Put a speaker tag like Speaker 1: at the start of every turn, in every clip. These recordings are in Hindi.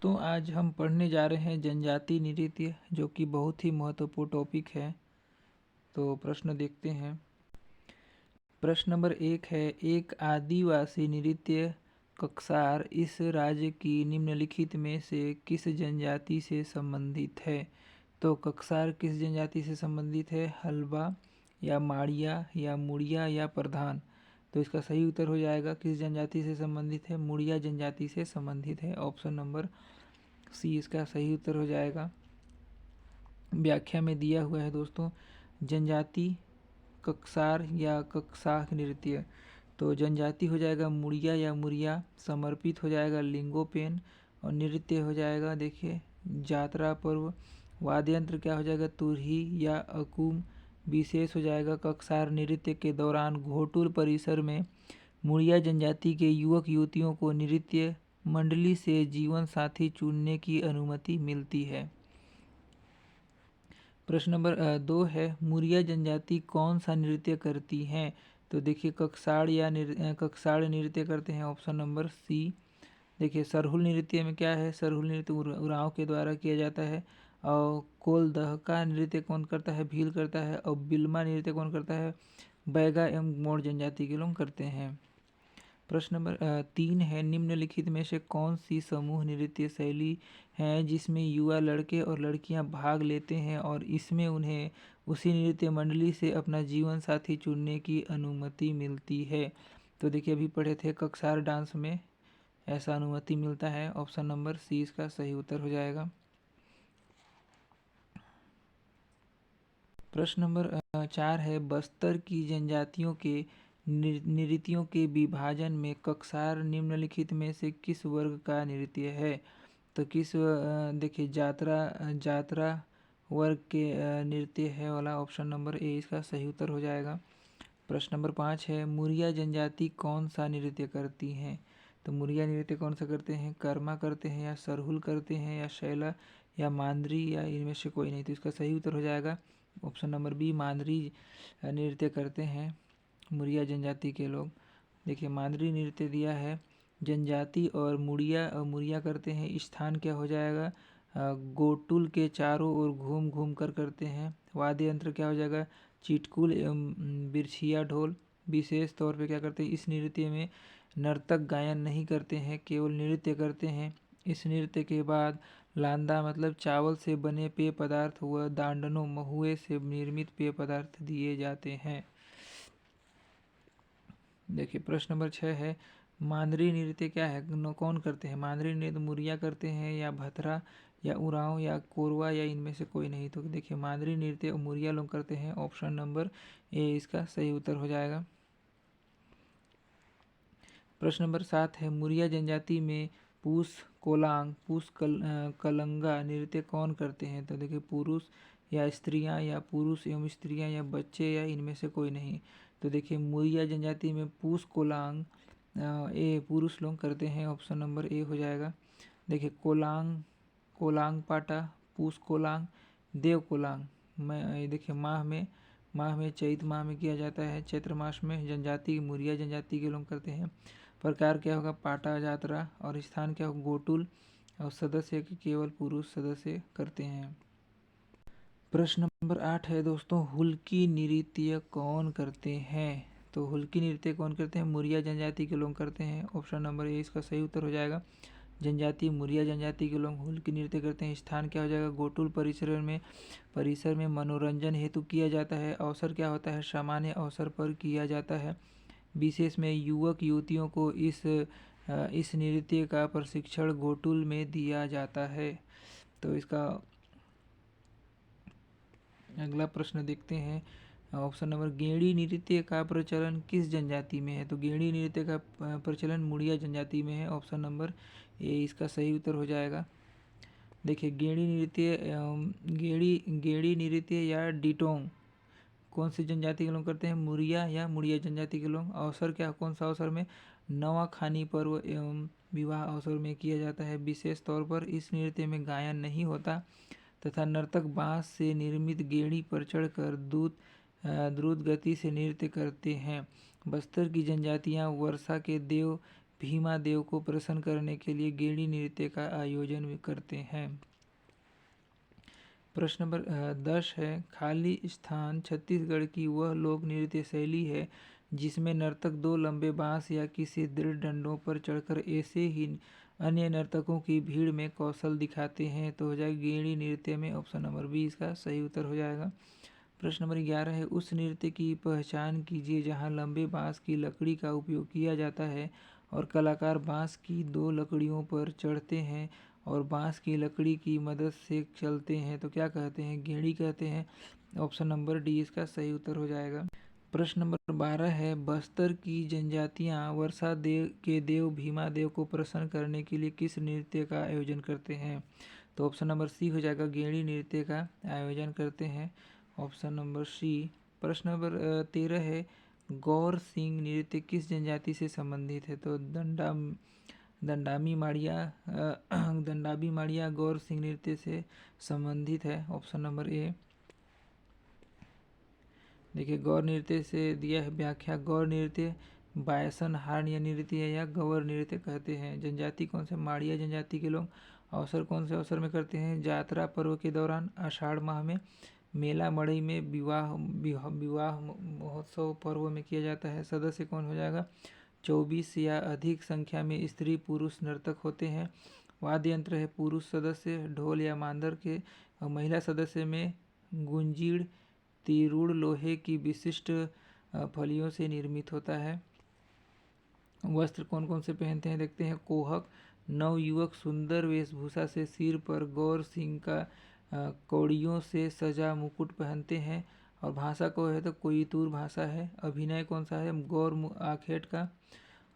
Speaker 1: दोस्तों, आज हम पढ़ने जा रहे हैं जनजाति नृत्य, जो कि बहुत ही महत्वपूर्ण टॉपिक है। तो प्रश्न देखते हैं। प्रश्न नंबर 1 है, एक आदिवासी नृत्य कक्सार इस राज्य की निम्नलिखित में से किस जनजाति से संबंधित है? तो कक्सार किस जनजाति से संबंधित है? हल्बा या माड़िया या मुड़िया या प्रधान? तो इसका सही उत्तर हो जाएगा किस जनजाति से संबंधित है? मुड़िया जनजाति से संबंधित है। ऑप्शन नंबर सी इसका सही उत्तर हो जाएगा। व्याख्या में दिया हुआ है दोस्तों, जनजाति कक्सार या कक्साह नृत्य। तो जनजाति हो जाएगा मुड़िया या मुरिया, समर्पित हो जाएगा लिंगोपेन, और नृत्य हो जाएगा देखिए जात्रा पर्व। वाद्य यंत्र क्या हो जाएगा? तुरही या अकुम। विशेष हो जाएगा कक्सार नृत्य के दौरान घोटुल परिसर में मुड़िया जनजाति के युवक युवतियों को नृत्य मंडली से जीवन साथी चुनने की अनुमति मिलती है। प्रश्न नंबर 2 है, मुरिया जनजाति कौन सा नृत्य करती हैं? तो देखिए कक्साड़ नृत्य करते हैं। Option number C. देखिए सरहुल नृत्य में क्या है? सरहुल नृत्य उरांव के द्वारा किया जाता है। और कोल दहका नृत्य कौन करता है? भील करता है। और बिल्मा नृत्य कौन करता है? बैगा एवं मोड़ जनजाति के लोग करते हैं। प्रश्न नंबर 3 है, निम्नलिखित में से कौन सी समूह नृत्य शैली है जिसमें युवा लड़के और लड़कियां भाग लेते हैं और इसमें उन्हें उसी नृत्य मंडली से अपना जीवन साथी चुनने की अनुमति मिलती है? तो देखिए अभी पढ़े थे कक्सार डांस में ऐसा अनुमति मिलता है। ऑप्शन नंबर सी इसका सही उत्तर हो जाएगा। प्रश्न नंबर 4 है, बस्तर की जनजातियों के नृत्यों के विभाजन में कक्सार निम्नलिखित में से किस वर्ग का नृत्य है? तो देखिए जात्रा वर्ग के नृत्य है वाला। ऑप्शन नंबर ए इसका सही उत्तर हो जाएगा। प्रश्न नंबर 5 है, मुरिया जनजाति कौन सा नृत्य करती हैं? तो मुरिया नृत्य कौन सा करते हैं? कर्मा करते हैं या सरहुल करते हैं या शैला या मांदरी या इनमें से कोई नहीं? तो इसका सही उत्तर हो जाएगा ऑप्शन नंबर बी, मांदरी नृत्य करते हैं मुरिया जनजाति के लोग। देखिए मांदरी नृत्य दिया है। जनजाति और मुरिया करते हैं। स्थान क्या हो जाएगा? गोटुल के चारों ओर घूम घूम कर करते हैं। वाद्य यंत्र क्या हो जाएगा? चिटकुल एवं बिरछिया ढोल। विशेष तौर पे क्या करते हैं? इस नृत्य में नर्तक गायन नहीं करते हैं, केवल नृत्य करते हैं। इस नृत्य के बाद लांदा मतलब चावल से बने पेय पदार्थ व दांडनो महुए से निर्मित पेय पदार्थ दिए जाते हैं। देखिए प्रश्न नंबर 6 है, मांदरी नृत्य क्या है? कौन करते हैं? मांदरी नृत्य मुरिया करते हैं या भथरा या उरांव या कोरवा या इनमें से कोई नहीं? तो देखिए मांदरी नृत्य मुरिया लोग करते हैं। ऑप्शन नंबर ए इसका सही उत्तर हो जाएगा। प्रश्न नंबर 7 है, मुरिया जनजाति में कलंगा नृत्य कौन करते हैं? तो देखिए पुरुष या स्त्रियां या पुरुष एवं स्त्रियां या बच्चे या इनमें से कोई नहीं? तो देखिए मुरिया जनजाति में पूस कोलांग ए पुरुष लोग करते हैं। ऑप्शन नंबर ए हो जाएगा। देखिए कोलांग पाटा, पूस कोलांग, देव कोलांग। मैं देखिए माह में चैत माह में किया जाता है। चैत्र मास में जनजाति मुरिया जनजाति के लोग करते हैं। प्रकार क्या होगा? पाटा जात्रा। और स्थान क्या होगा? गोटुल। और सदस्य के केवल पुरुष सदस्य करते हैं। प्रश्न नंबर 8 है दोस्तों, हुल्की नृत्य कौन करते हैं? तो हुल्की नृत्य कौन करते हैं? मुरिया जनजाति के लोग करते हैं। ऑप्शन नंबर ए इसका सही उत्तर हो जाएगा। जनजाति मुरिया जनजाति के लोग हुल्की नृत्य करते हैं। स्थान क्या हो जाएगा? गोटुल परिसर में मनोरंजन हेतु किया जाता है। अवसर क्या होता है? सामान्य अवसर पर किया जाता है। विशेष में युवक युवतियों को इस नृत्य का प्रशिक्षण गोटुल में दिया जाता है। तो इसका अगला प्रश्न देखते हैं। ऑप्शन नंबर, गेड़ी नृत्य का प्रचलन किस जनजाति में है? तो गेड़ी नृत्य का प्रचलन मुड़िया जनजाति में है। ऑप्शन नंबर ए इसका सही उत्तर हो जाएगा। देखिए गेड़ी नृत्य या डिटोंग कौन सी जनजाति के लोग करते हैं? मुरिया या मुड़िया जनजाति के लोग। अवसर क्या कौन सा अवसर में? नवा खानी पर्व एवं विवाह अवसर में किया जाता है। विशेष तौर पर इस नृत्य में गायन नहीं होता तथा नर्तक बांस से निर्मित गेड़ी पर चढ़कर द्रुत गति से नृत्य करते हैं। बस्तर की जनजातियां वर्षा के देव भीमा देव को प्रसन्न करने के लिए गेड़ी नृत्य का आयोजन भी करते हैं। प्रश्न नंबर 10 है, खाली स्थान छत्तीसगढ़ की वह लोक नृत्य शैली है जिसमें नर्तक दो लंबे बांस या किसी दृढ़ डंडों पर चढ़कर ऐसे ही अन्य नर्तकों की भीड़ में कौशल दिखाते हैं। तो हो जाएगा गेड़ी नृत्य में ऑप्शन नंबर बी इसका सही उत्तर हो जाएगा। प्रश्न नंबर 11 है, उस नृत्य की पहचान कीजिए जहां लंबे बांस की लकड़ी का उपयोग किया जाता है और कलाकार बांस की दो लकड़ियों पर चढ़ते हैं और बांस की लकड़ी की मदद से चलते हैं। तो क्या कहते हैं? गेड़ी कहते हैं। ऑप्शन नंबर डी इसका सही उत्तर हो जाएगा। प्रश्न नंबर 12 है, बस्तर की जनजातियां वर्षा देव के देव भीमा देव को प्रसन्न करने के लिए किस नृत्य का आयोजन करते हैं? तो ऑप्शन नंबर सी हो जाएगा, गेड़ी नृत्य का आयोजन करते हैं। Option number C. प्रश्न नंबर 13 है, गौर सिंह नृत्य किस जनजाति से संबंधित है? तो दंडाबी माड़िया गौर सिंह नृत्य से संबंधित है। Option number A. देखिए, गौर नृत्य से दिया है व्याख्या, गौर नृत्य बायसन हार्न नृत्य या गौर नृत्य कहते हैं। जनजाति कौन से? माड़िया जनजाति के लोग। अवसर कौन से अवसर में करते हैं? जात्रा पर्व के दौरान, आषाढ़ माह में, मेला मड़ई में, विवाह महोत्सव पर्व में किया जाता है। सदस्य कौन हो जाएगा? 24 या अधिक संख्या में स्त्री पुरुष नर्तक होते हैं। वाद्य यंत्र है पुरुष सदस्य ढोल या मांदर के, और महिला सदस्य में गुंजीड़ तिरुड़ लोहे की विशिष्ट फलियों से निर्मित होता है। वस्त्र कौन कौन से पहनते हैं देखते हैं। कोहक नवयुवक सुंदर वेशभूषा से सिर पर गौर सिंह का कौड़ियों से सजा मुकुट पहनते हैं। और भाषा को है तो कोयतुर भाषा है। अभिनय कौन सा है? गौर आखेट का।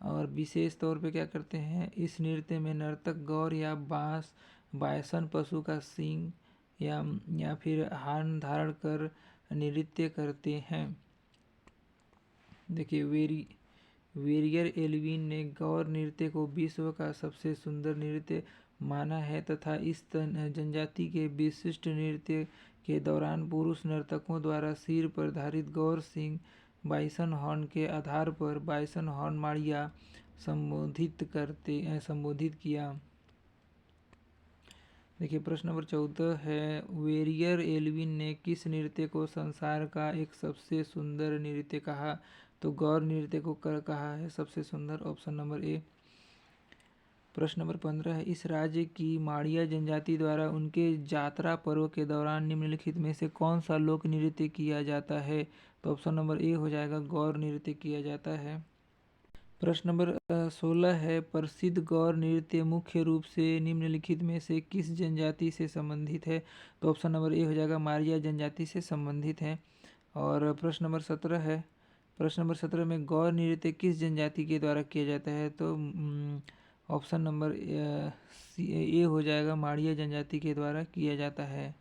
Speaker 1: और विशेष तौर पे क्या करते हैं, इस नृत्य में नर्तक गौर या बायसन पशु का सींग या फिर हार्न धारण कर नृत्य करते हैं। देखिए, वेरियर एल्विन ने गौर नृत्य को विश्व का सबसे सुंदर नृत्य माना है तथा इस जनजाति के विशिष्ट नृत्य के दौरान पुरुष नर्तकों द्वारा सिर पर धारित गौर सिंह बाइसन हॉर्न के आधार पर बाइसन हॉर्न माड़िया संबोधित किया। देखिए, प्रश्न नंबर 14 है, वेरियर एल्विन ने किस नृत्य को संसार का एक सबसे सुंदर नृत्य कहा? तो गौर नृत्य को कहा है सबसे सुंदर। Option number A. प्रश्न नंबर 15 है, इस राज्य की माड़िया जनजाति द्वारा उनके जात्रा पर्व के दौरान निम्नलिखित में से कौन सा लोक नृत्य किया जाता है? तो ऑप्शन नंबर ए हो जाएगा, गौर नृत्य किया जाता है। प्रश्न नंबर 16 है, प्रसिद्ध गौर नृत्य मुख्य रूप से निम्नलिखित में से किस जनजाति से संबंधित है? तो ऑप्शन नंबर ए हो जाएगा, मारिया जनजाति से संबंधित है। और प्रश्न नंबर 17 है, प्रश्न नंबर 17 में गौर नृत्य किस जनजाति के द्वारा किया जाता है? तो ऑप्शन नंबर ए हो जाएगा, माड़िया जनजाति के द्वारा किया जाता है।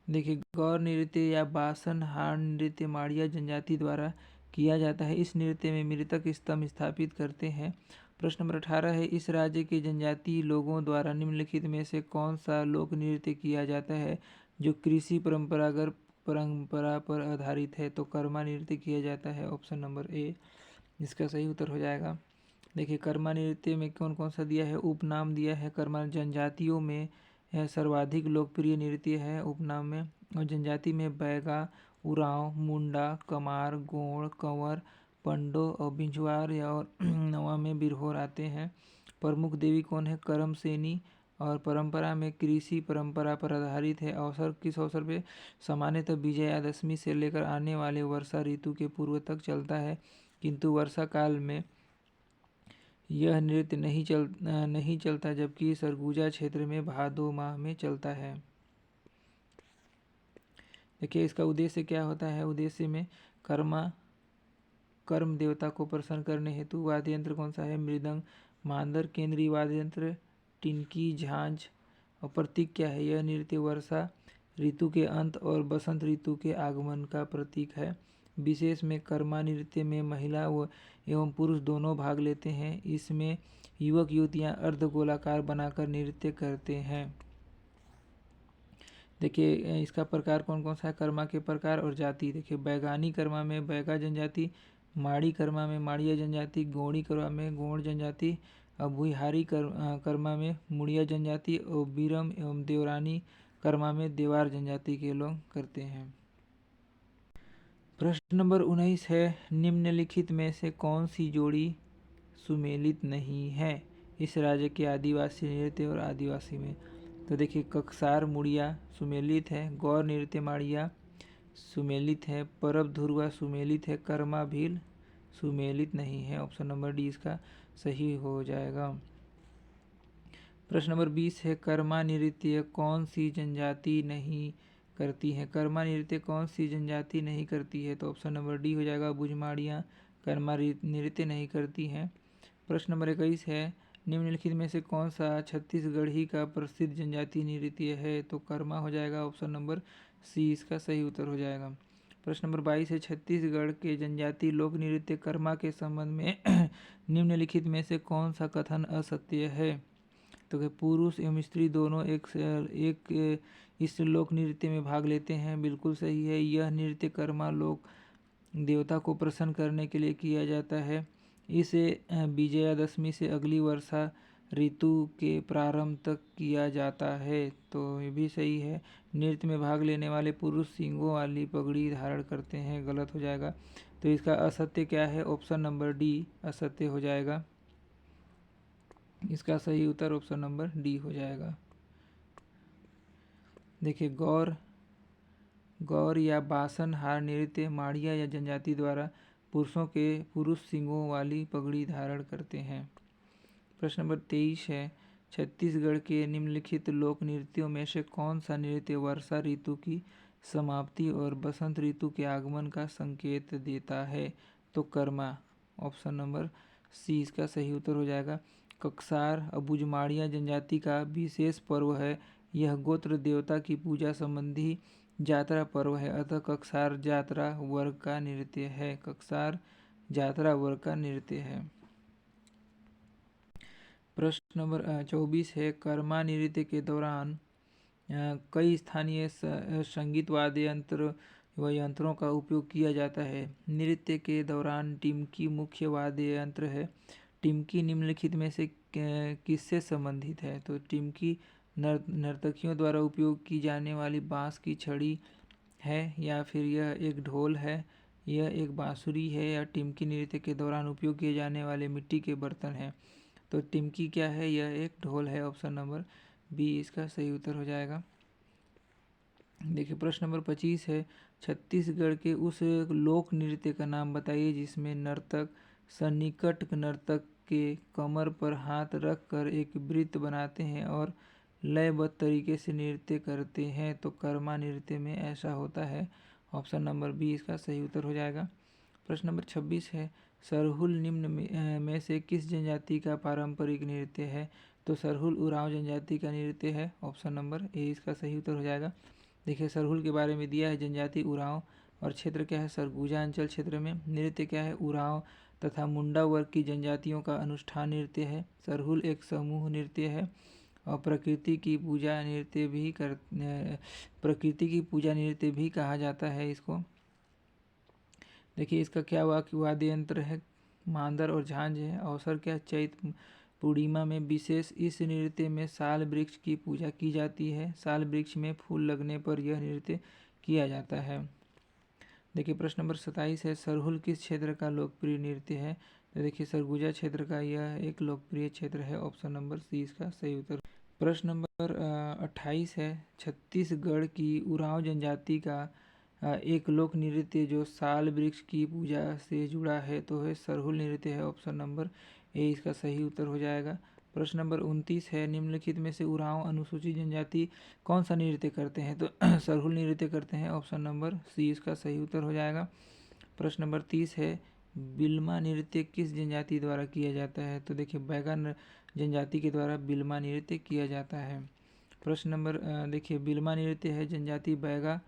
Speaker 1: देखिए, गौर नृत्य या बासन हार्न नृत्य माड़िया जनजाति द्वारा किया जाता है। इस नृत्य में मृतक स्तंभ स्थापित करते हैं। प्रश्न नंबर 18 है, इस राज्य के जनजाति लोगों द्वारा निम्नलिखित में से कौन सा लोक नृत्य किया जाता है जो कृषि परंपरा पर आधारित है? तो कर्मा नृत्य किया जाता है। ऑप्शन नंबर ए इसका सही उत्तर हो जाएगा। देखिए, कर्मा नृत्य में कौन कौन सा दिया है? उपनाम दिया है। कर्मा जनजातियों में सर्वाधिक लोकप्रिय नृत्य है उपनाम में। और जनजाति में बैगा, उरांव, मुंडा, कमार, गोंड, कंवर, पंडो और बिंझवार और नवा में बिरहोर आते हैं। प्रमुख देवी कौन है? करम सेनी। और परंपरा में कृषि परंपरा पर आधारित है। अवसर किस अवसर पे? सामान्यतः विजयादशमी से लेकर आने वाले वर्षा ऋतु के पूर्व तक चलता है, किंतु वर्षा काल में यह नृत्य नहीं चलता, जबकि सरगुजा क्षेत्र में भादो माह में चलता है। देखिए, इसका उद्देश्य क्या होता है? उद्देश्य में कर्म देवता को प्रसन्न करने हेतु वाद्य यंत्र कौन सा है? मृदंग, मांदर, केंद्रीय वाद्य यंत्र, टिनकी, झांझ। और प्रतीक क्या है? यह नृत्य वर्षा ऋतु के अंत और बसंत ऋतु के आगमन का प्रतीक है। विशेष में कर्मा नृत्य में महिला एवं पुरुष दोनों भाग लेते हैं। इसमें युवक युवतियां अर्धगोलाकार बनाकर नृत्य करते हैं। देखिए, इसका प्रकार कौन कौन सा है? कर्मा के प्रकार और जाति। देखिए, बैगानी कर्मा में बैगा जनजाति, माड़ी कर्मा में माड़िया जनजाति, गौड़ी कर्मा में गौड़ जनजाति, भुईहारी कर्मा में मुड़िया जनजाति और बीरम एवं देवरानी कर्मा में देवार जनजाति के लोग करते हैं। प्रश्न नंबर 19 है, निम्नलिखित में से कौन सी जोड़ी सुमेलित नहीं है इस राज्य के आदिवासी नृत्य और आदिवासी में? तो देखिए, ककसार मुड़िया सुमेलित है, गौर नृत्य माड़िया सुमेलित है, परब धुरवा सुमेलित है, कर्मा भील सुमेलित नहीं है। ऑप्शन नंबर डी इसका सही हो जाएगा। प्रश्न नंबर 20 है, कर्मा नृत्य कौन सी जनजाति नहीं करती है? कर्मा नृत्य कौन सी जनजाति नहीं करती है? तो ऑप्शन नंबर डी हो जाएगा, बुझमाड़ियाँ कर्मा नृत्य नहीं करती हैं। प्रश्न नंबर 21 है, निम्नलिखित में से कौन सा छत्तीसगढ़ी का प्रसिद्ध जनजातीय नृत्य है? तो कर्मा हो जाएगा। ऑप्शन नंबर सी इसका सही उत्तर हो जाएगा। प्रश्न नंबर 22 है, छत्तीसगढ़ के जनजातीय लोक नृत्य कर्मा के संबंध में निम्नलिखित में से कौन सा कथन असत्य है? तो कि पुरुष एवं स्त्री दोनों एक इस लोक नृत्य में भाग लेते हैं, बिल्कुल सही है। यह नृत्य कर्मा लोक देवता को प्रसन्न करने के लिए किया जाता है। इसे विजयादशमी से अगली वर्षा ऋतु के प्रारंभ तक किया जाता है, तो ये भी सही है। नृत्य में भाग लेने वाले पुरुष सींगों वाली पगड़ी धारण करते हैं, गलत हो जाएगा। तो इसका असत्य क्या है? ऑप्शन नंबर डी असत्य हो जाएगा। इसका सही उत्तर ऑप्शन नंबर डी हो जाएगा। देखिए, गौर या बासन हार नृत्य माड़िया या जनजाति द्वारा पुरुष सींगों वाली पगड़ी धारण करते हैं। प्रश्न नंबर 23 है, छत्तीसगढ़ के निम्नलिखित लोक नृत्यों में से कौन सा नृत्य वर्षा ऋतु की समाप्ति और बसंत ऋतु के आगमन का संकेत देता है? तो कर्मा। ऑप्शन नंबर सी इसका सही उत्तर हो जाएगा। ककसार बुझमाड़िया जनजाति का विशेष पर्व है। यह गोत्र देवता की पूजा संबंधी जात्रा पर्व है, अतः ककसार जात्रा वर्ग का नृत्य है। ककसार जात्रा वर्ग का नृत्य है। प्रश्न नंबर 24 है, कर्मा नृत्य के दौरान कई स्थानीय संगीत वाद्य यंत्र व यंत्रों का उपयोग किया जाता है। नृत्य के दौरान टिमकी मुख्य वाद्य यंत्र है। टिमकी निम्नलिखित में से किससे संबंधित है? तो टिमकी नर्तकियों द्वारा उपयोग की जाने वाली बांस की छड़ी है, या फिर यह एक ढोल है, यह एक बांसुरी है, या टिमकी नृत्य के दौरान उपयोग किए जाने वाले मिट्टी के बर्तन हैं? तो टिमकी क्या है? यह एक ढोल है। ऑप्शन नंबर बी इसका सही उत्तर हो जाएगा। देखिए, प्रश्न नंबर 25 है, छत्तीसगढ़ के उस लोक नृत्य का नाम बताइए जिसमें नर्तक सन्निकट नर्तक के कमर पर हाथ रख कर एक वृत्त बनाते हैं और लयबद्ध तरीके से नृत्य करते हैं। तो कर्मा नृत्य में ऐसा होता है। ऑप्शन नंबर बी इसका सही उत्तर हो जाएगा। प्रश्न नंबर 26 है, सरहुल निम्न में से किस जनजाति का पारंपरिक नृत्य है? तो सरहुल उरांव जनजाति का नृत्य है। ऑप्शन नंबर ए इसका सही उत्तर हो जाएगा। देखिए, सरहुल के बारे में दिया है, जनजाति उरांव और क्षेत्र क्या है? सरगुजा अंचल क्षेत्र में। नृत्य क्या है? उरांव तथा मुंडा वर्ग की जनजातियों का अनुष्ठान नृत्य है। सरहुल एक समूह नृत्य है और प्रकृति की पूजा नृत्य भी कहा जाता है इसको। देखिए, इसका क्या वाद्य यंत्र है? मांदर और झांझ है। अवसर क्या? चैत पूर्णिमा में विशेष इस नृत्य में साल वृक्ष की पूजा की जाती है। साल वृक्ष में फूल लगने पर यह नृत्य किया जाता है। देखिए, प्रश्न नंबर 27 है, सरहुल किस क्षेत्र का लोकप्रिय नृत्य है? तो देखिए, सरगुजा क्षेत्र का यह एक लोकप्रिय क्षेत्र है। ऑप्शन नंबर सी इसका सही उत्तर। प्रश्न नंबर 28 है, छत्तीसगढ़ की उरांव जनजाति का एक लोक नृत्य जो साल वृक्ष की पूजा से जुड़ा है तो है सरहुल नृत्य है। ऑप्शन नंबर ए इसका सही उत्तर हो जाएगा। प्रश्न नंबर 29 है, निम्नलिखित में से उरांव अनुसूचित जनजाति कौन सा नृत्य करते हैं? तो सरहुल नृत्य करते हैं। ऑप्शन नंबर सी इसका सही उत्तर हो जाएगा। प्रश्न नंबर 30 है, बिल्मा नृत्य किस जनजाति द्वारा किया जाता है? तो देखिए, बैगा जनजाति के द्वारा बिल्मा नृत्य किया जाता है। प्रश्न नंबर देखिए, बिल्मा नृत्य है जनजाति बैगा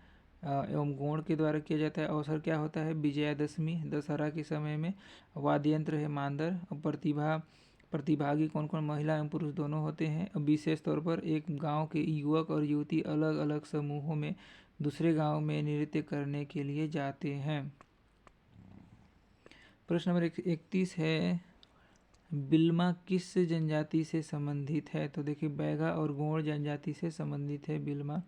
Speaker 1: एवं गोंड के द्वारा किया जाता है। अवसर क्या होता है? विजयादशमी दशहरा के समय में। वाद्य यंत्र है मांदर। प्रतिभागी कौन कौन? महिला एवं पुरुष दोनों होते हैं। विशेष तौर पर एक गांव के युवक और युवती अलग अलग समूहों में दूसरे गांव में नृत्य करने के लिए जाते हैं। प्रश्न नंबर 31 है, बिल्मा किस जनजाति से संबंधित है? तो देखिए बैगा और गोंड जनजाति से संबंधित है बिल्मा।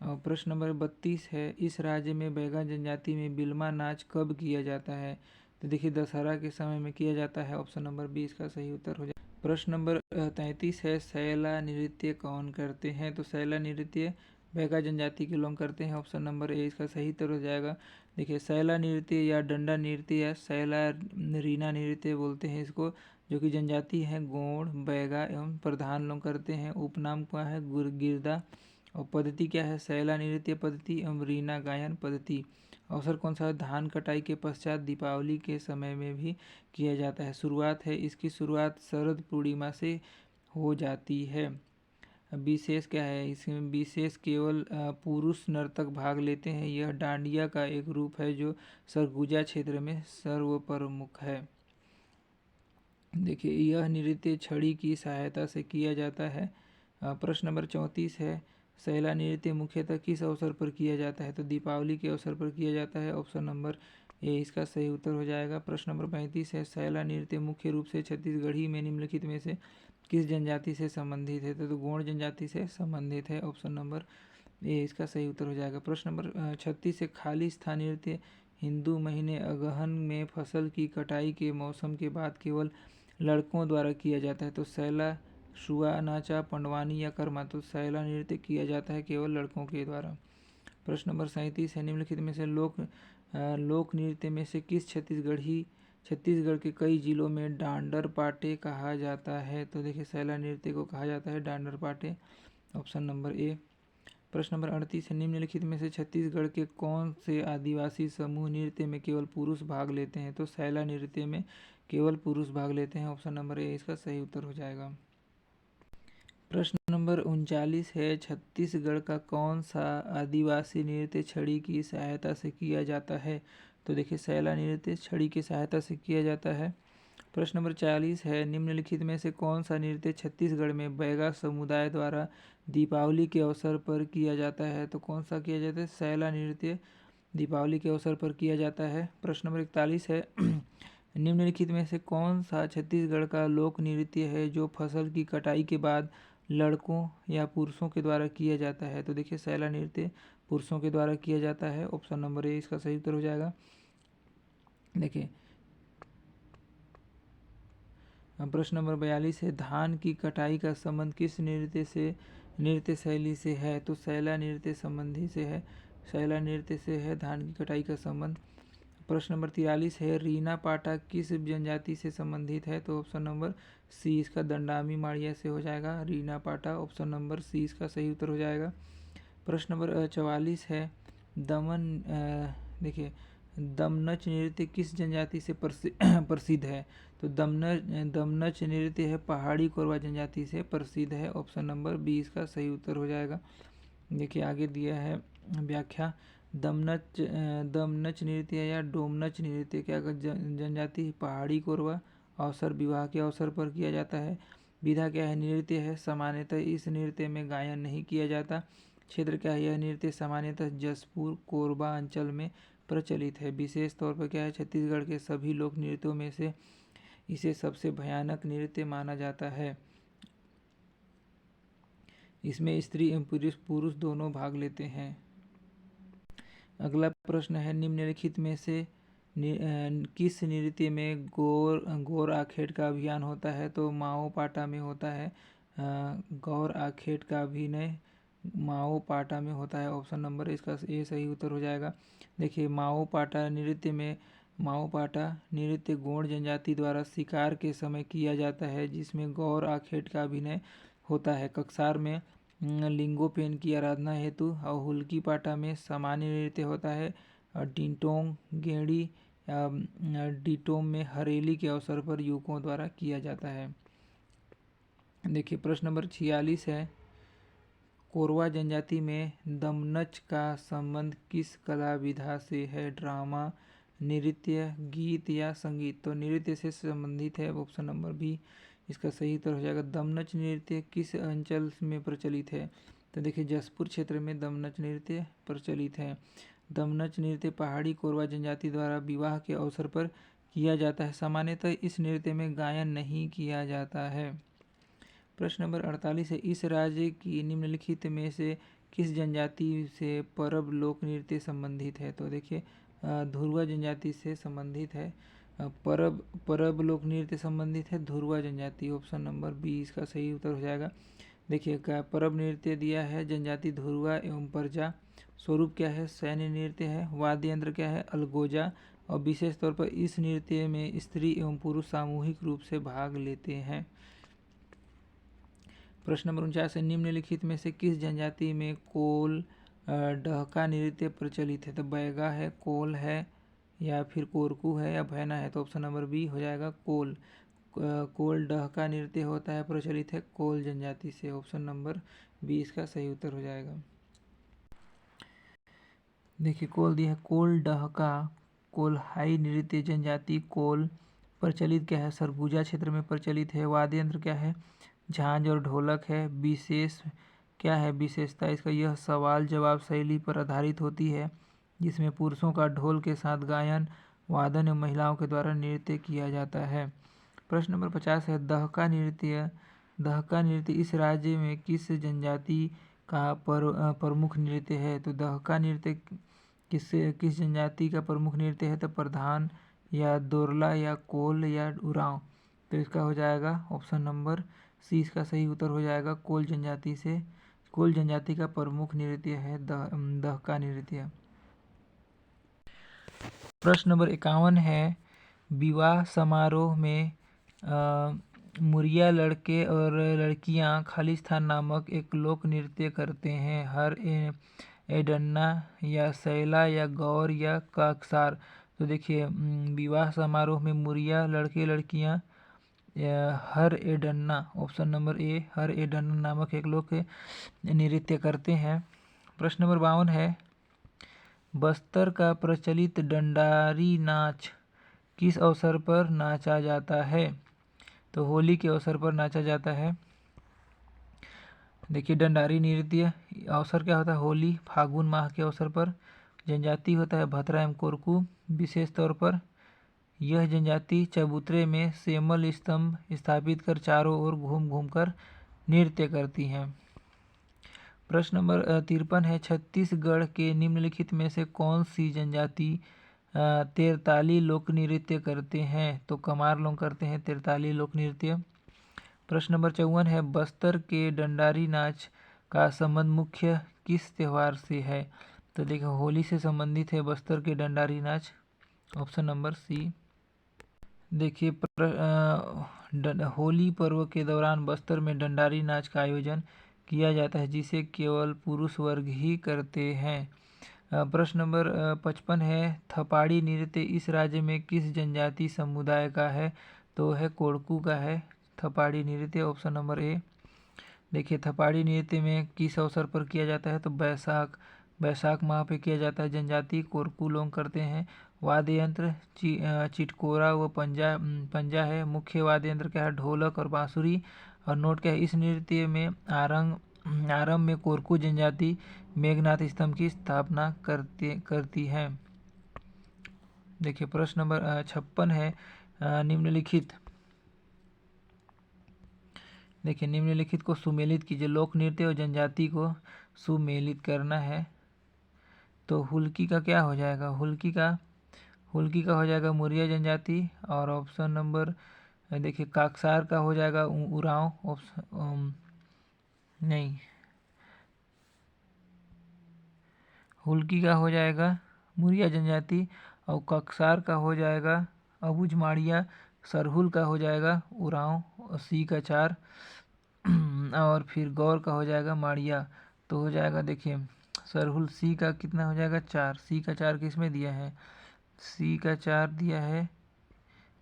Speaker 1: और प्रश्न नंबर 32 है, इस राज्य में बैगा जनजाति में बिल्मा नाच कब किया जाता है? तो देखिए दशहरा के समय में किया जाता है। ऑप्शन नंबर 20 का सही उत्तर हो जाए। प्रश्न नंबर 33 है, सैला नृत्य कौन करते हैं? तो सैला नृत्य बैगा जनजाति के लोग करते हैं। ऑप्शन नंबर ए इसका सही उत्तर हो जाएगा। देखिए सैला नृत्य या डंडा नृत्य या सैला रीना नृत्य बोलते हैं इसको, जो कि जनजाति है गोंड बैगा एवं प्रधान लोग करते हैं। उपनाम क्या है? गिरदा। और पद्धति क्या है? सैला नृत्य पद्धति एवं रीना गायन पद्धति। अवसर कौन सा है? धान कटाई के पश्चात दीपावली के समय में भी किया जाता है। शुरुआत है इसकी शुरुआत शरद पूर्णिमा से हो जाती है। विशेष क्या है इसमें? विशेष केवल पुरुष नर्तक भाग लेते हैं। यह डांडिया का एक रूप है जो सरगुजा क्षेत्र में सर्वप्रमुख है। देखिए यह नृत्य छड़ी की सहायता से किया जाता है। प्रश्न नंबर 34 है, सैला नृत्य मुख्यतः किस अवसर पर किया जाता है? तो दीपावली के अवसर पर किया जाता है। ऑप्शन नंबर ए इसका सही उत्तर हो जाएगा। प्रश्न नंबर 35 है, सैला नृत्य मुख्य रूप से छत्तीसगढ़ी में निम्नलिखित में से किस जनजाति से संबंधित है? तो गोंड जनजाति से संबंधित है। ऑप्शन नंबर ए इसका सही उत्तर हो जाएगा। प्रश्न नंबर 36 है, खाली स्थान नृत्य हिंदू महीने अगहन में फसल की कटाई के मौसम के बाद केवल लड़कों द्वारा किया जाता है। तो सैला, शुआ, नाचा, पंडवानी या कर्मा। तो सैला नृत्य किया जाता है केवल लड़कों के द्वारा। प्रश्न नंबर 37 है, निम्नलिखित में से लोक नृत्य में से किस छत्तीसगढ़ के कई जिलों में डांडर पाटे कहा जाता है? तो देखिए सैला नृत्य को कहा जाता है डांडर पाटे। Option number A. प्रश्न नंबर 38 है, निम्नलिखित में से छत्तीसगढ़ के कौन से आदिवासी समूह नृत्य में केवल पुरुष भाग लेते हैं? तो सैला नृत्य में केवल पुरुष भाग लेते हैं। ऑप्शन नंबर ए इसका सही उत्तर हो जाएगा। प्रश्न नंबर 39 है, छत्तीसगढ़ का कौन सा आदिवासी नृत्य छड़ी की सहायता से किया जाता है? तो देखिए सैला नृत्य छड़ी की सहायता से किया जाता है। प्रश्न नंबर 40 है, निम्नलिखित में से कौन सा नृत्य छत्तीसगढ़ में बैगा समुदाय द्वारा दीपावली के अवसर पर किया जाता है? तो कौन सा किया जाता है? सैला नृत्य दीपावली के अवसर पर किया जाता है। प्रश्न नंबर 41 है, निम्नलिखित में से कौन सा छत्तीसगढ़ का लोक नृत्य है जो फसल की कटाई के बाद लड़कों या पुरुषों के द्वारा किया जाता है? तो देखिए सैला नृत्य पुरुषों के द्वारा किया जाता है। ऑप्शन नंबर ए इसका सही उत्तर हो जाएगा। देखिए प्रश्न नंबर 42 है, धान की कटाई का संबंध किस नृत्य शैली से है? तो सैला नृत्य संबंधी से है। सैला नृत्य से है धान की कटाई का संबंध। प्रश्न नंबर 43 है, रीना पाटा किस जनजाति से संबंधित है? तो ऑप्शन नंबर सी इसका दंडामी माड़िया से हो जाएगा रीना पाटा। ऑप्शन नंबर सी इसका सही उत्तर हो जाएगा। प्रश्न नंबर 44 है, देखिए दमनच नृत्य किस जनजाति से प्रसिद्ध है? तो दमनच नृत्य है पहाड़ी कोरवा जनजाति से प्रसिद्ध है। ऑप्शन नंबर बी इसका सही उत्तर हो जाएगा। देखिए आगे दिया है व्याख्या, दमनच नृत्य या डोमनच नृत्य क्या जनजाति पहाड़ी कोरवा अवसर विवाह के अवसर पर किया जाता है। विधा क्या है? नृत्य है। सामान्यतः इस नृत्य में गायन नहीं किया जाता। क्षेत्र क्या है? यह नृत्य सामान्यतः जसपुर कोरबा अंचल में प्रचलित है। विशेष तौर पर क्या है? छत्तीसगढ़ के सभी लोक नृत्यों में से इसे सबसे भयानक नृत्य माना जाता है। इसमें स्त्री एवं पुरुष दोनों भाग लेते हैं। अगला प्रश्न है, निम्नलिखित में से किस नृत्य में गौर आखेट का अभियान होता है? तो माओ पाटा में होता है। गौर आखेट का अभिनय माओ पाटा में होता है। ऑप्शन नंबर इसका ए सही उत्तर हो जाएगा। देखिए माओ पाटा नृत्य गोंड जनजाति द्वारा शिकार के समय किया जाता है, जिसमें गौर आखेट का अभिनय होता है। कक्सार में लिंगोपेन की आराधना हेतु और हुल्की पाटा में सामान्य नृत्य होता है। डिंटोंग गेड़ी डिटोम में हरेली के अवसर पर युवकों द्वारा किया जाता है। देखिए प्रश्न नंबर 46 है, कोरवा जनजाति में दमनच का संबंध किस कला विधा से है? ड्रामा, नृत्य, गीत या संगीत? तो नृत्य से संबंधित है। ऑप्शन नंबर बी इसका सही उत्तर हो जाएगा। दमनच नृत्य किस अंचल में प्रचलित है? तो देखिए जसपुर क्षेत्र में दमनच नृत्य प्रचलित है। दमनच नृत्य पहाड़ी कोरवा जनजाति द्वारा विवाह के अवसर पर किया जाता है। सामान्यतः इस नृत्य में गायन नहीं किया जाता है। प्रश्न नंबर 48 है, इस राज्य की निम्नलिखित में से किस जनजाति से परब लोक नृत्य संबंधित है? तो देखिए धुरवा जनजाति से संबंधित है। परब परब लोक नृत्य संबंधित है धुरवा जनजाति। ऑप्शन नंबर बी इसका सही उत्तर हो जाएगा। देखिए क्या परब नृत्य दिया है, जनजाति धुरवा एवं परजा। स्वरूप क्या है, सैन्य नृत्य है। वाद्य यंत्र क्या है, अलगोजा। और विशेष तौर पर इस नृत्य में स्त्री एवं पुरुष सामूहिक रूप से भाग लेते हैं। प्रश्न नंबर 49 है, निम्नलिखित में से किस जनजाति में कोल डहका नृत्य प्रचलित है? तो बैगा है, कोल है, या फिर कोरकू है, या भैना है। तो ऑप्शन नंबर बी हो जाएगा कोल। कोल डहका नृत्य होता है प्रचलित है कोल जनजाति से। ऑप्शन नंबर बी इसका सही उत्तर हो जाएगा। देखिए कोल दिया है, कोल डहका कोल्हाई नृत्य जनजाति कोल। प्रचलित क्या है, सरगुजा क्षेत्र में प्रचलित है। वाद्य यंत्र क्या है, झांझ और ढोलक है। विशेष क्या है, विशेषता इसका यह सवाल जवाब शैली पर आधारित होती है, जिसमें पुरुषों का ढोल के साथ गायन वादन एवं महिलाओं के द्वारा नृत्य किया जाता है। प्रश्न नंबर 50 है, दहका नृत्य इस राज्य में किस जनजाति का प्रमुख नृत्य है? तो दहका नृत्य किस जनजाति का प्रमुख नृत्य है? तो प्रधान, या दोरला, या कोल, या उरांव। तो इसका हो जाएगा ऑप्शन नंबर सी इसका सही उत्तर हो जाएगा। कोल जनजाति का प्रमुख नृत्य है दहका नृत्य। प्रश्न नंबर 51 है, विवाह समारोह में मुरिया लड़के और लड़कियां खालिस्तान नामक एक लोक नृत्य करते हैं। हर एडन्ना, या सैला, या गौर, या काकसार। तो देखिए विवाह समारोह में मुरिया लड़के लड़कियां हर एडन्ना, ऑप्शन नंबर ए हर एडन्ना नामक एक लोक नृत्य करते हैं। प्रश्न नंबर 52 है, बस्तर का प्रचलित डंडारी नाच किस अवसर पर नाचा जाता है? तो होली के अवसर पर नाचा जाता है। देखिए डंडारी नृत्य अवसर क्या होता है, होली, फागुन माह के अवसर पर। जनजाति होता है भतरा एवं कोरकू। विशेष तौर पर यह जनजाति चबूतरे में सेमल स्तंभ स्थापित कर चारों ओर घूम घूम कर नृत्य करती हैं। प्रश्न नंबर 53 है, छत्तीसगढ़ के निम्नलिखित में से कौन सी जनजाति तेरताली लोक नृत्य करते हैं? तो कमार लोग करते हैं तेरताली लोक नृत्य। प्रश्न नंबर 54 है, बस्तर के डंडारी नाच का संबंध मुख्य किस त्यौहार से है? तो देखो होली से संबंधित है बस्तर के डंडारी नाच। Option number C. देखिए होली पर्व के दौरान बस्तर में डंडारी नाच का आयोजन किया जाता है, जिसे केवल पुरुष वर्ग ही करते हैं। प्रश्न नंबर 55 है, थपाड़ी नृत्य इस राज्य में किस जनजाति समुदाय का है? तो है कोड़कू का है थपाड़ी नृत्य। Option number A. देखिए थपाड़ी नृत्य में किस अवसर पर किया जाता है? तो बैसाख माह पे किया जाता है। जनजाति कोरकू लोग करते हैं। वाद्य यंत्र चिटकोरा व पंजा है। मुख्य वाद्य यंत्र क्या है? ढोलक और बांसुरी। और नोट क्या है, इस नृत्य में आरंभ में कोरकू जनजाति मेघनाथ स्तंभ की स्थापना करती है। देखिए प्रश्न नंबर 56 है, निम्नलिखित को सुमेलित कीजिए। लोक नृत्य और जनजाति को सुमेलित करना है। तो हुल्की का क्या हो जाएगा? हुल्की का हो जाएगा मुरिया जनजाति। और ऑप्शन नंबर देखिए काकसार का हो जाएगा उरांव। नहीं, हुल्की का हो जाएगा मुरिया जनजाति। और काकसार का हो जाएगा अबुझमाड़िया। सरहुल का हो जाएगा उरांव सी का 4। और फिर गौर का हो जाएगा माड़िया। तो हो जाएगा देखिए सरहुल सी का कितना हो जाएगा 4। सी का 4 किस में दिया है? सी का 4 दिया है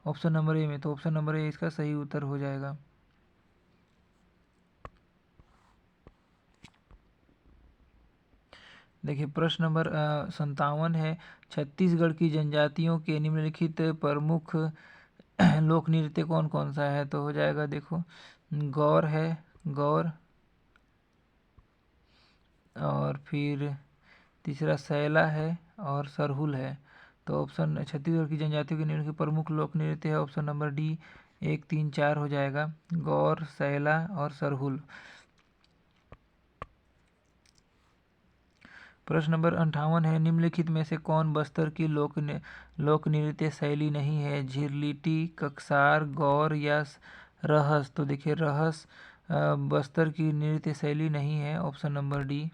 Speaker 1: ऑप्शन नंबर ए में। तो ऑप्शन नंबर ए इसका सही उत्तर हो जाएगा। देखिए प्रश्न नंबर 57 है, छत्तीसगढ़ की जनजातियों के निम्नलिखित प्रमुख लोक नृत्य कौन कौन सा है? तो हो जाएगा देखो गौर है, गौर। और फिर तीसरा सैला है और सरहुल है। तो ऑप्शन छत्तीसगढ़ की जनजातियों के नृत्य के प्रमुख लोक नृत्य है ऑप्शन नंबर डी 1, 3, 4 हो जाएगा, गौर, सैला और सरहुल। प्रश्न नंबर 58 है, निम्नलिखित में से कौन बस्तर की लोक नृत्य शैली नहीं है? झिरलिटी, ककसार, गौर या रहस? तो देखिए रहस बस्तर की नृत्य शैली नहीं है, ऑप्शन नंबर डी।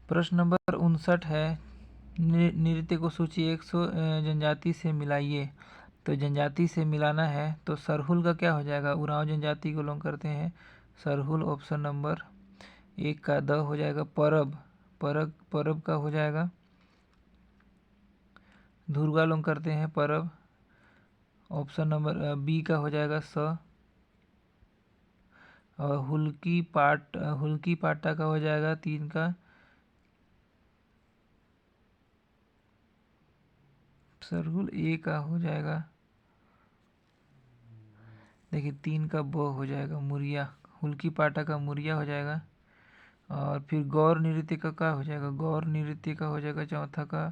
Speaker 1: प्रश्न नंबर 59 है, नृत्य को सूची 100 जनजाति से मिलाइए। तो जनजाति से मिलाना है तो सरहुल का क्या हो जाएगा? उरांव जनजाति को लोग करते हैं सरहुल, ऑप्शन नंबर 1 का द हो जाएगा। परब का हो जाएगा, धुरगा लोग करते हैं परब, ऑप्शन नंबर बी का हो जाएगा स। और हुल्की पाटा का हो जाएगा 3 का सरहुल, ए का हो जाएगा, देखिए 3 का ब हो जाएगा मुरिया, हुल्की पाटा का मुरिया हो जाएगा। और फिर गौर नृत्य का क्या हो जाएगा? गौर नृत्य का हो जाएगा चौथा का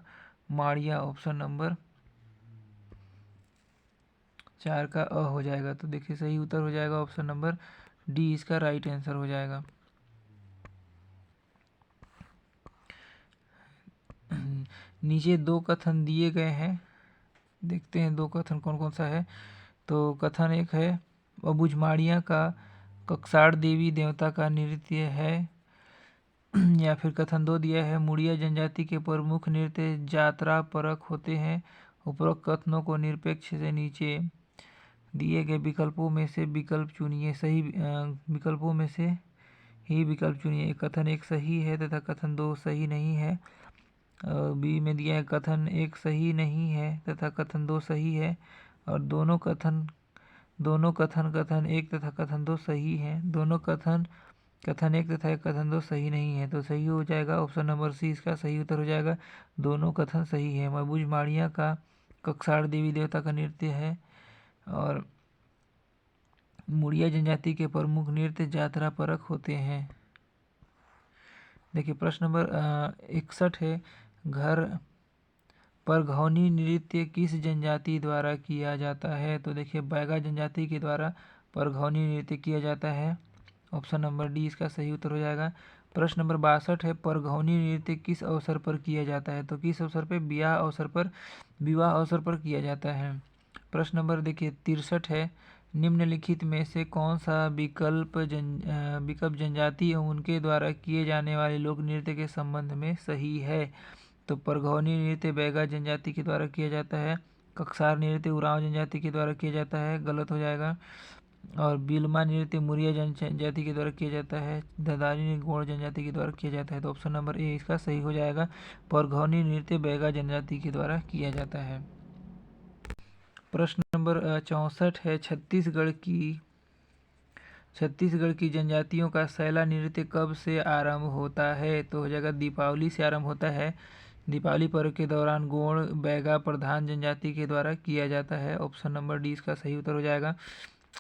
Speaker 1: माड़िया, ऑप्शन नंबर 4 का अ हो जाएगा। तो देखिए सही उत्तर हो जाएगा ऑप्शन नंबर डी, इसका राइट आंसर हो जाएगा। नीचे 2 कथन दिए गए हैं, देखते हैं 2 कथन कौन कौन सा है। तो कथन 1 है, अबुझमाड़िया का ककसाड़ देवी देवता का नृत्य है। या फिर कथन 2 दिया है, मुड़िया जनजाति के प्रमुख नृत्य जात्रा परक होते हैं। उपरोक्त कथनों को निरपेक्ष से नीचे दिए गए विकल्पों में से विकल्प चुनिए, सही विकल्पों में से ही विकल्प चुनिए। कथन 1 सही है तथा कथन 2 सही नहीं है। बी में दिया है कथन 1 सही नहीं है तथा कथन 2 सही है, और दोनों कथन कथन 1 तथा कथन 2 सही हैं। दोनों कथन 1 तथा कथन 2 सही नहीं है, तो सही हो जाएगा ऑप्शन नंबर सी, इसका सही उत्तर हो जाएगा। दोनों कथन सही है। मबूज माड़िया का ककसाड़ देवी देवता का नृत्य है, और मुड़िया जनजाति के प्रमुख नृत्य जात्रा परक होते हैं। देखिए प्रश्न नंबर 61 है, घर परघौनी नृत्य किस जनजाति द्वारा किया जाता है? तो देखिए बैगा जनजाति के द्वारा परघौनी नृत्य किया जाता है, ऑप्शन नंबर डी इसका सही उत्तर हो जाएगा। प्रश्न नंबर 62 है, परघौनी नृत्य किस अवसर पर किया जाता है? तो किस अवसर पर? विवाह अवसर पर किया जाता है। प्रश्न नंबर देखिए 63 है, निम्नलिखित में से कौन सा विकल्प जनजाति एवं उनके द्वारा किए जाने वाले लोक नृत्य के संबंध में सही है? तो परघौनी नृत्य बैगा जनजाति के द्वारा किया जाता है, ककसार नृत्य उरांव जनजाति के द्वारा किया जाता है, गलत हो जाएगा। और बिलमा नृत्य मुरिया जनजाति के द्वारा किया जाता है, ददारी गोंड जनजाति के द्वारा किया जाता है। तो ऑप्शन नंबर ए इसका सही हो जाएगा, परघौनी नृत्य बैगा जनजाति के द्वारा किया जाता है। प्रश्न नंबर 64 है, छत्तीसगढ़ की जनजातियों का सैला नृत्य कब से आरंभ होता है? तो हो जाएगा दीपावली से आरंभ होता है। दीपावली पर्व के दौरान गोंड बैगा प्रधान जनजाति के द्वारा किया जाता है, ऑप्शन नंबर डी इसका सही उत्तर हो जाएगा।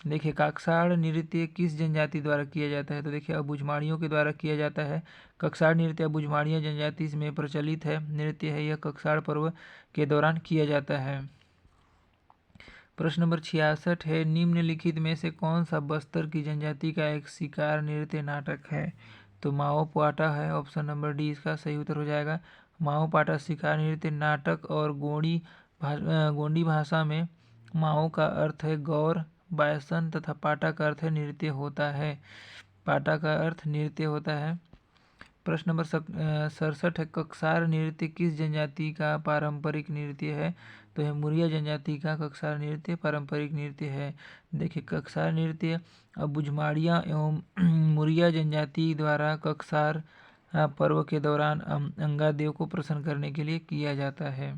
Speaker 1: देखिए ककसाड़ नृत्य किस जनजाति द्वारा किया जाता है? तो देखिए अबुझमाड़ियों के द्वारा किया जाता है। ककसाड़ नृत्य अबुझमाड़िया जनजाति में प्रचलित है नृत्य है, यह ककसाड़ पर्व के दौरान किया जाता है। प्रश्न नंबर 66 है, निम्नलिखित में से कौन सा बस्तर की जनजाति का एक शिकार नृत्य नाटक है? तो माओ पाटा है, ऑप्शन नंबर डी इसका सही उत्तर हो जाएगा। माओ पाटा शिकार नृत्य नाटक, और गोंडी भाषा में माओ का अर्थ है गौर बायसन तथा पाटा का अर्थ है नृत्य होता है। पाटा का अर्थ नृत्य होता है। प्रश्न नंबर 67 है, ककसार नृत्य किस जनजाति का पारंपरिक नृत्य है? तो यह मुरिया जनजाति का ककसार नृत्य पारंपरिक नृत्य है। देखिए ककसार नृत्य अबुझमाड़िया एवं मुरिया जनजाति द्वारा ककसार पर्व के दौरान अंगा देव को प्रसन्न करने के लिए किया जाता है।